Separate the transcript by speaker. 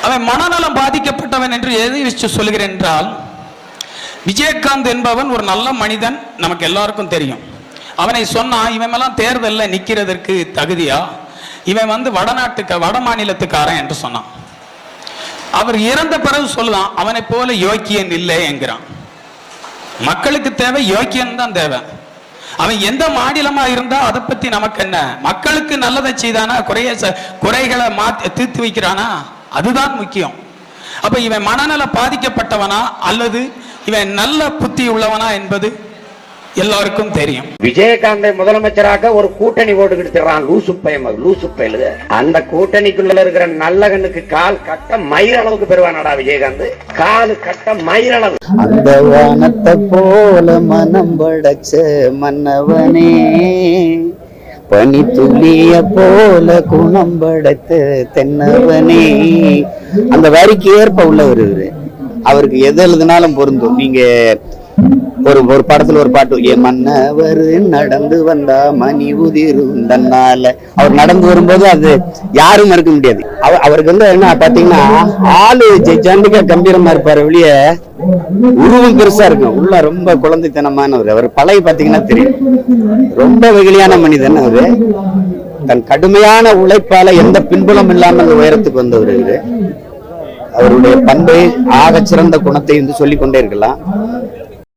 Speaker 1: அவன் மனநலம் பாதிக்கப்பட்டவன் என்று எதை வச்சு சொல்கிறேன் என்றால், விஜயகாந்த் என்பவன் ஒரு நல்ல மனிதன், நமக்கு எல்லாருக்கும் தெரியும். அவனை சொன்னா இவன் எல்லாம் தேர்தலில் நிற்கிறதற்கு தகுதியா, இவன் வட மாநிலத்துக்காரன் என்று சொன்னான். அவர் இறந்த பிறகு சொல்லலாம் அவனை போல யோக்கியன் இல்லை என்கிறான். மக்களுக்கு தேவை யோக்கியன் தான் தேவை. அவன் எந்த மாநிலமா இருந்தா அதை பத்தி நமக்கு என்ன? மக்களுக்கு நல்லதை செய்தானா, குறைகளை தீர்த்து வைக்கிறானா, அதுதான் முக்கியம். அப்ப இவன் மனநல பாதிக்கப்பட்டவனா அல்லது இவன் நல்ல புத்தி உள்ளவனா என்பது எல்லாருக்கும் தெரியும்.
Speaker 2: விஜயகாந்தை முதலமைச்சராக ஒரு கூட்டணி போட்டுக்கிட்டு லூசு பயலுக. அந்த கூட்டணிக்குள்ள இருக்கிற நல்லகனுக்கு கால் கட்ட மயிரளவுக்கு பெறுவானடா விஜயகாந்த். கால் கட்ட மயிரளவு.
Speaker 3: அந்த வானத்தை போல மனம் படைச்ச மன்னவனே, பனி துளிய போல குணம் படைத்த தென்னவனே. அந்த வரிக்கு ஏற்ப உள்ளவர் இவரு. அவருக்கு எது எழுதினாலும் பொருந்தும். நீங்க ஒரு படத்துல ஒரு பாட்டு, என் மன்னவர் நடந்து வந்தா மணி உதிரும் தன்னால. அவர் நடந்து வரும்போது அது யாரும் மறுக்க முடியாது. அவருக்கு என்ன பாத்தீங்கன்னா, ஆளு ஜெய்ஜாண்டிக்கா கம்பீரமா இருப்பாரு, வெளிய உருவம் பெருசா இருக்கும், உள்ள ரொம்ப குழந்தைத்தனமானவர். அவர் பழைய பாத்தீங்கன்னா தெரியும், ரொம்ப வெகுளியான மனிதன் அவரு. தன் கடுமையான உழைப்பால எந்த பின்புலம் இல்லாமல் உயரத்துக்கு வந்தவர் இவரு. அவருடைய பண்பை, ஆக சிறந்த குணத்தை சொல்லிக் கொண்டே இருக்கலாம்.